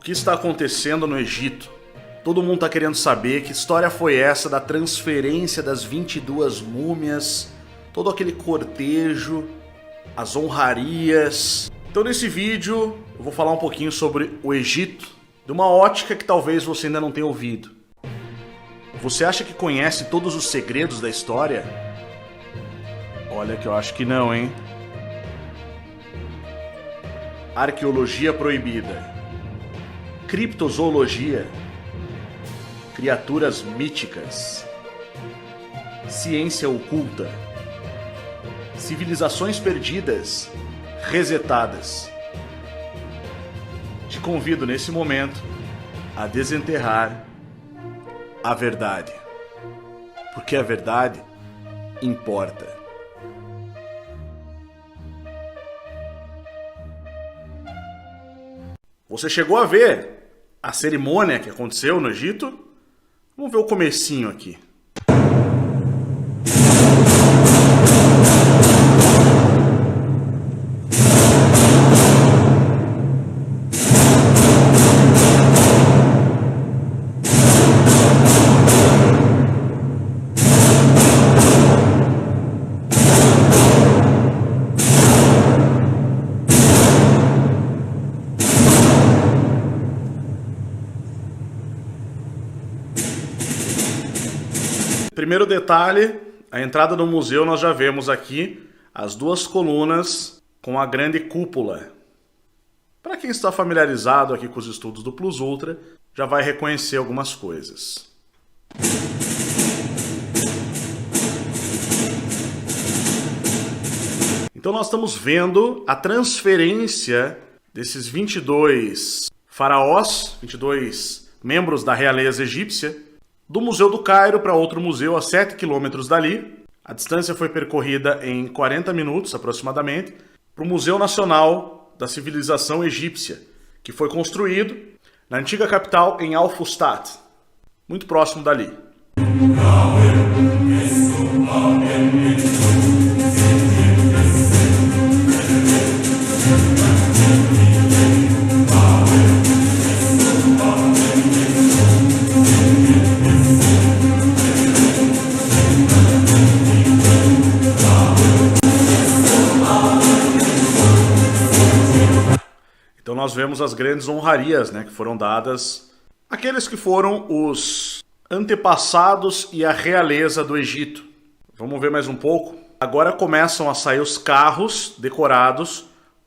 que está acontecendo no Egito? Todo mundo está querendo saber que história foi essa da transferência das 22 múmias, todo aquele cortejo, as honrarias. Então nesse vídeo eu vou falar um pouquinho sobre o Egito, de uma ótica que talvez você ainda não tenha ouvido. Você acha que conhece todos os segredos da história? Olha que eu acho que não, hein? Arqueologia proibida, criptozoologia, criaturas míticas, ciência oculta, civilizações perdidas, resetadas. Te convido nesse momento a desenterrar a verdade, porque a verdade importa. Você chegou a ver a cerimônia que aconteceu no Egito? Vamos ver o comecinho aqui. Primeiro detalhe, a entrada do museu nós já vemos aqui as duas colunas com a grande cúpula. Para quem está familiarizado aqui com os estudos do Plus Ultra, já vai reconhecer algumas coisas. Então nós estamos vendo a transferência desses 22 faraós, 22 membros da realeza egípcia, do Museu do Cairo para outro museu a 7 quilômetros dali. A distância foi percorrida em 40 minutos aproximadamente, para o Museu Nacional da Civilização Egípcia, que foi construído na antiga capital em Al-Fustat, muito próximo dali. Então nós vemos as grandes honrarias, né, que foram dadas àqueles que foram os antepassados e a realeza do Egito. Vamos ver mais um pouco. Agora começam a sair os carros decorados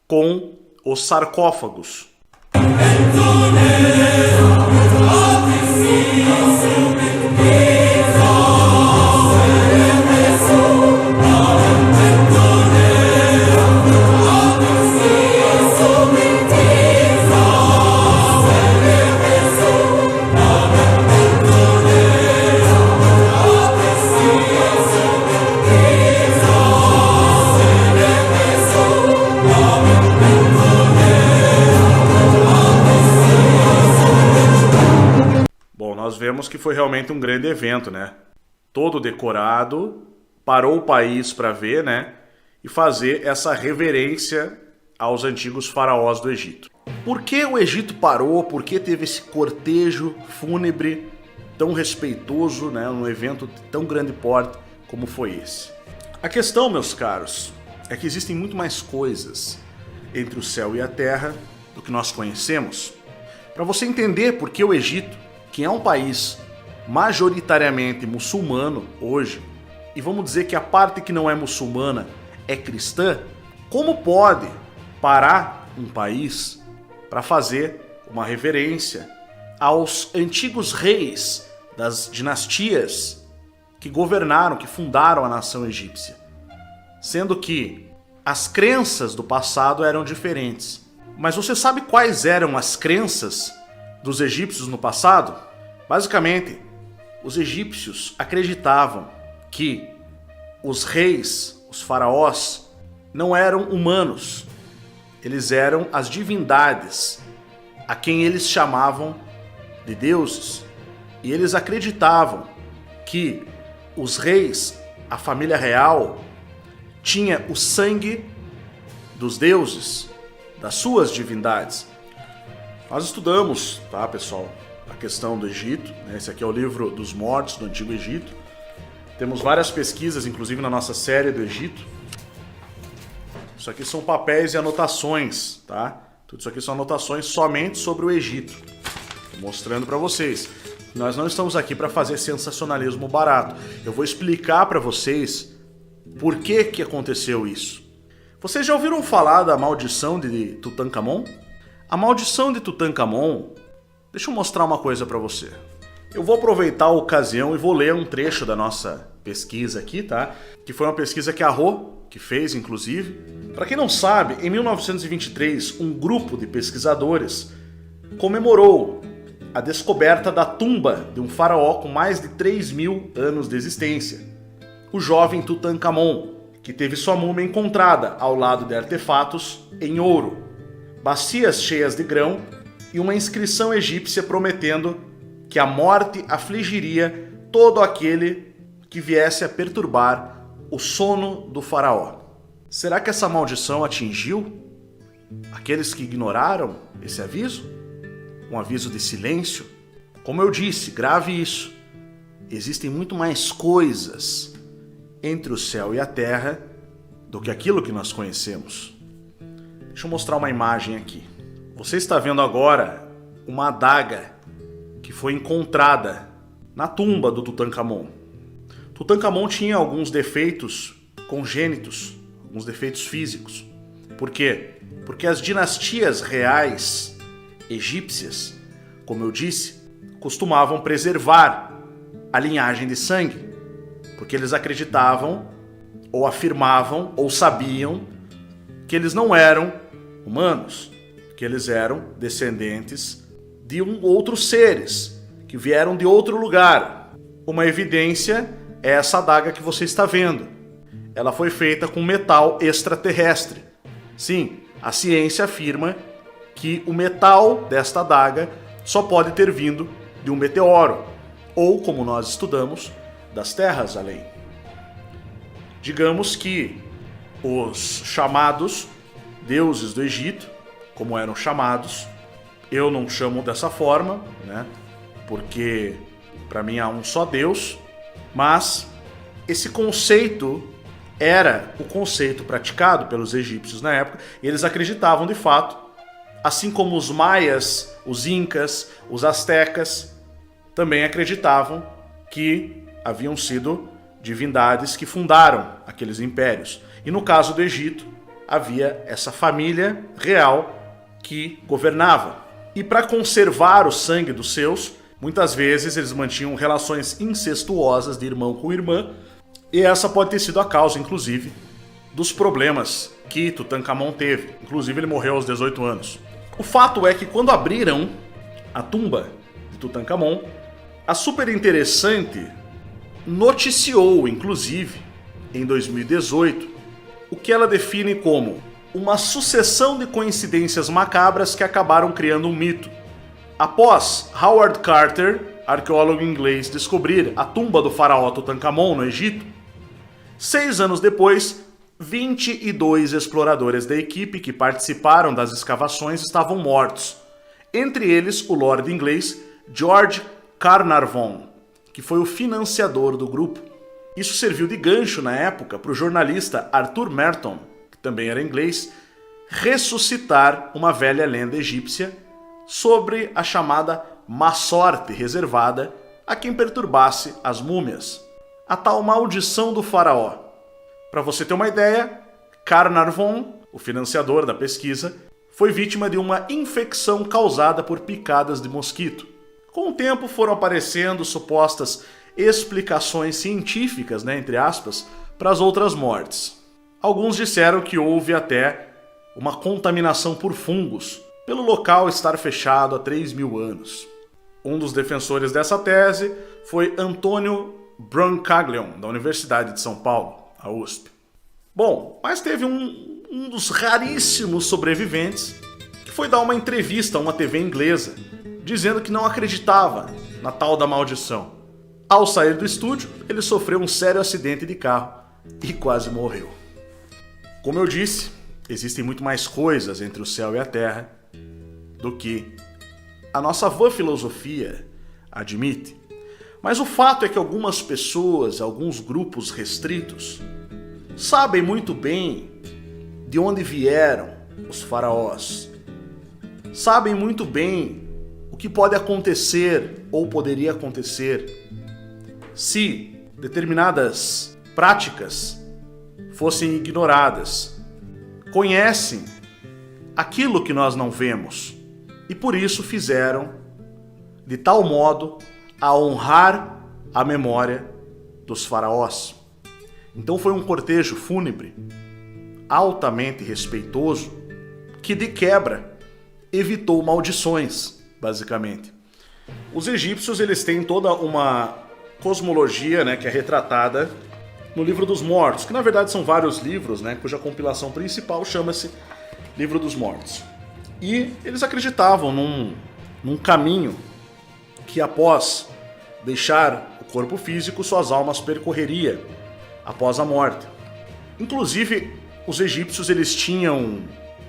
com os sarcófagos. Nós vemos que foi realmente um grande evento, né? Todo decorado, parou o país para ver, né? E fazer essa reverência aos antigos faraós do Egito. Por que o Egito parou? Por que teve esse cortejo fúnebre tão respeitoso, né? Um evento de tão grande porte como foi esse? A questão, meus caros, é que existem muito mais coisas entre o céu e a terra do que nós conhecemos. Para você entender por que o Egito, que é um país majoritariamente muçulmano hoje, e vamos dizer que a parte que não é muçulmana é cristã, como pode parar um país para fazer uma reverência aos antigos reis das dinastias que governaram, que fundaram a nação egípcia? Sendo que as crenças do passado eram diferentes. Mas você sabe quais eram as crenças dos egípcios no passado? Basicamente, os egípcios acreditavam que os reis, os faraós, não eram humanos. Eles eram as divindades, a quem eles chamavam de deuses. E eles acreditavam que os reis, a família real, tinha o sangue dos deuses, das suas divindades. Nós estudamos, tá, pessoal, a questão do Egito, né? Esse aqui é o livro dos mortos do Antigo Egito. Temos várias pesquisas, inclusive na nossa série do Egito. Isso aqui são papéis e anotações, tá? Tudo isso aqui são anotações somente sobre o Egito. Tô mostrando para vocês. Nós não estamos aqui para fazer sensacionalismo barato. Eu vou explicar para vocês por que aconteceu isso. Vocês já ouviram falar da maldição de Tutankhamon? A maldição de Tutankhamon... Deixa eu mostrar uma coisa para você. Eu vou aproveitar a ocasião e vou ler um trecho da nossa pesquisa aqui, tá? Que foi uma pesquisa que a Rô, que fez, inclusive. Para quem não sabe, em 1923, um grupo de pesquisadores comemorou a descoberta da tumba de um faraó com mais de 3.000 anos de existência, o jovem Tutankhamon, que teve sua múmia encontrada ao lado de artefatos em ouro, bacias cheias de grão e uma inscrição egípcia prometendo que a morte afligiria todo aquele que viesse a perturbar o sono do faraó. Será que essa maldição atingiu aqueles que ignoraram esse aviso? Um aviso de silêncio? Como eu disse, grave isso. Existem muito mais coisas entre o céu e a terra do que aquilo que nós conhecemos. Deixa eu mostrar uma imagem aqui. Você está vendo agora uma adaga que foi encontrada na tumba do Tutankhamon. Tutankhamon tinha alguns defeitos congênitos, alguns defeitos físicos. Por quê? Porque as dinastias reais egípcias, como eu disse, costumavam preservar a linhagem de sangue, porque eles acreditavam, ou afirmavam, ou sabiam que eles não eram humanos, que eles eram descendentes de outros seres, que vieram de outro lugar. Uma evidência é essa adaga que você está vendo. Ela foi feita com metal extraterrestre. Sim, a ciência afirma que o metal desta adaga só pode ter vindo de um meteoro, ou, como nós estudamos, das terras além. Digamos que os chamados deuses do Egito, como eram chamados, eu não chamo dessa forma, né? Porque para mim há um só Deus, mas esse conceito era o conceito praticado pelos egípcios na época, e eles acreditavam de fato, assim como os maias, os incas, os astecas, também acreditavam que haviam sido divindades que fundaram aqueles impérios. E no caso do Egito, havia essa família real que governava. E para conservar o sangue dos seus, muitas vezes eles mantinham relações incestuosas de irmão com irmã, e essa pode ter sido a causa, inclusive, dos problemas que Tutankhamon teve. Inclusive, ele morreu aos 18 anos. O fato é que quando abriram a tumba de Tutankhamon, a Super Interessante noticiou, inclusive, em 2018, o que ela define como uma sucessão de coincidências macabras que acabaram criando um mito. Após Howard Carter, arqueólogo inglês, descobrir a tumba do faraó Tutankhamon no Egito, 6 anos depois, 22 exploradores da equipe que participaram das escavações estavam mortos. Entre eles, o lord inglês George Carnarvon, que foi o financiador do grupo. Isso serviu de gancho na época para o jornalista Arthur Merton, que também era inglês, ressuscitar uma velha lenda egípcia sobre a chamada má sorte reservada a quem perturbasse as múmias, a tal maldição do faraó. Para você ter uma ideia, Carnarvon, o financiador da pesquisa, foi vítima de uma infecção causada por picadas de mosquito. Com o tempo foram aparecendo supostas explicações científicas, entre aspas, para as outras mortes. Alguns disseram que houve até uma contaminação por fungos, pelo local estar fechado há 3.000 anos. Um dos defensores dessa tese foi Antônio Brancaglione, da Universidade de São Paulo, a USP. Bom, mas teve um dos raríssimos sobreviventes que foi dar uma entrevista a uma TV inglesa, dizendo que não acreditava na tal da maldição. Ao sair do estúdio, ele sofreu um sério acidente de carro e quase morreu. Como eu disse, existem muito mais coisas entre o céu e a terra do que a nossa vã filosofia admite. Mas o fato é que algumas pessoas, alguns grupos restritos, sabem muito bem de onde vieram os faraós. Sabem muito bem o que pode acontecer ou poderia acontecer se determinadas práticas fossem ignoradas. Conhecem aquilo que nós não vemos e por isso fizeram de tal modo a honrar a memória dos faraós. Então foi um cortejo fúnebre altamente respeitoso que de quebra evitou maldições, basicamente. Os egípcios eles têm toda uma cosmologia, né, que é retratada no Livro dos Mortos, que na verdade são vários livros, né, cuja compilação principal chama-se Livro dos Mortos. E eles acreditavam num caminho que após deixar o corpo físico, suas almas percorreria após a morte. Inclusive, os egípcios eles tinham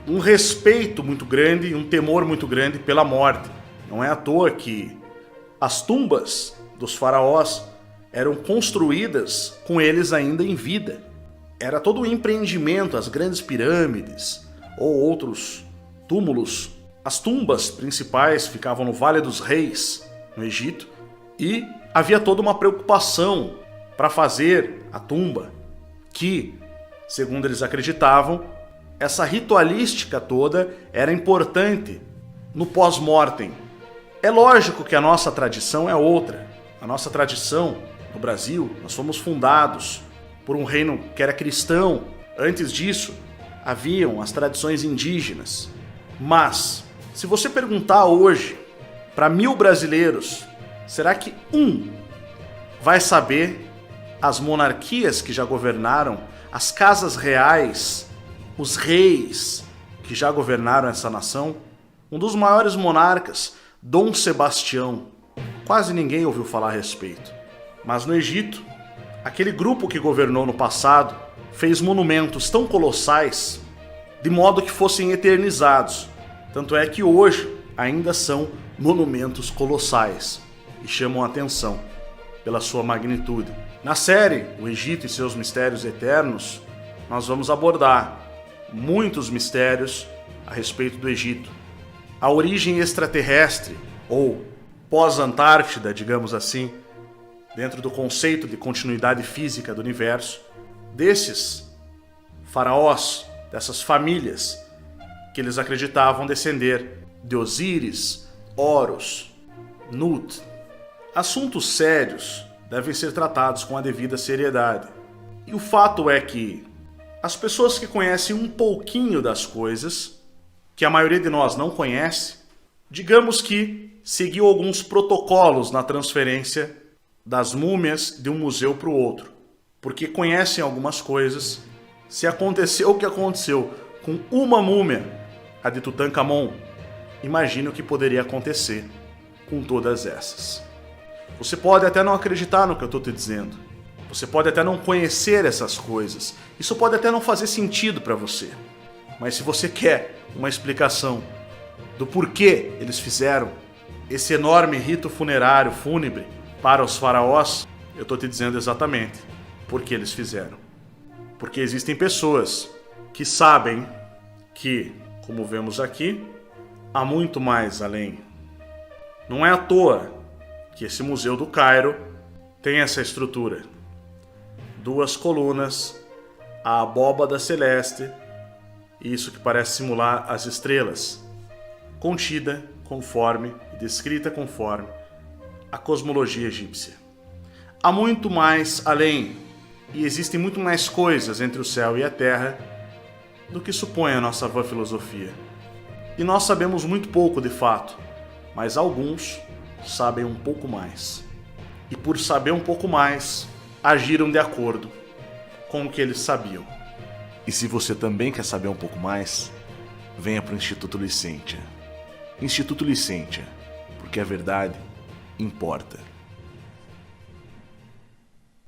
um respeito muito grande, um temor muito grande pela morte. Não é à toa que as tumbas dos faraós eram construídas com eles ainda em vida. Era todo o empreendimento, as grandes pirâmides ou outros túmulos. As tumbas principais ficavam no Vale dos Reis, no Egito, e havia toda uma preocupação para fazer a tumba, que, segundo eles acreditavam, essa ritualística toda era importante no pós-mortem. É lógico que a nossa tradição é outra. A nossa tradição no Brasil, nós fomos fundados por um reino que era cristão. Antes disso, haviam as tradições indígenas. Mas, se você perguntar hoje para 1000 brasileiros, será que um vai saber as monarquias que já governaram, as casas reais, os reis que já governaram essa nação? Um dos maiores monarcas, Dom Sebastião, quase ninguém ouviu falar a respeito. Mas no Egito, aquele grupo que governou no passado fez monumentos tão colossais, de modo que fossem eternizados. Tanto é que hoje ainda são monumentos colossais e chamam a atenção pela sua magnitude. Na série O Egito e seus Mistérios Eternos, nós vamos abordar muitos mistérios a respeito do Egito. A origem extraterrestre, ou pós-Antártida, digamos assim, dentro do conceito de continuidade física do universo, desses faraós, dessas famílias que eles acreditavam descender de Osíris, Horus, Nut. Assuntos sérios devem ser tratados com a devida seriedade. E o fato é que as pessoas que conhecem um pouquinho das coisas, que a maioria de nós não conhece, digamos que seguiu alguns protocolos na transferência das múmias de um museu para o outro, porque conhecem algumas coisas. Se aconteceu o que aconteceu com uma múmia, a de Tutankhamon, imagine o que poderia acontecer com todas essas. Você pode até não acreditar no que eu estou te dizendo. Você pode até não conhecer essas coisas. Isso pode até não fazer sentido para você. Mas se você quer uma explicação do porquê eles fizeram esse enorme rito funerário, fúnebre, para os faraós, eu estou te dizendo exatamente por que eles fizeram. Porque existem pessoas que sabem que, como vemos aqui, há muito mais além. Não é à toa que esse Museu do Cairo tem essa estrutura. 2 colunas, a abóbada celeste, isso que parece simular as estrelas, contida conforme e descrita conforme a cosmologia egípcia. Há muito mais além, e existem muito mais coisas entre o céu e a terra do que supõe a nossa vã filosofia. E nós sabemos muito pouco de fato, mas alguns sabem um pouco mais. E por saber um pouco mais, agiram de acordo com o que eles sabiam. E se você também quer saber um pouco mais, venha para o Instituto Licentia. Instituto Licentia, porque a verdade importa.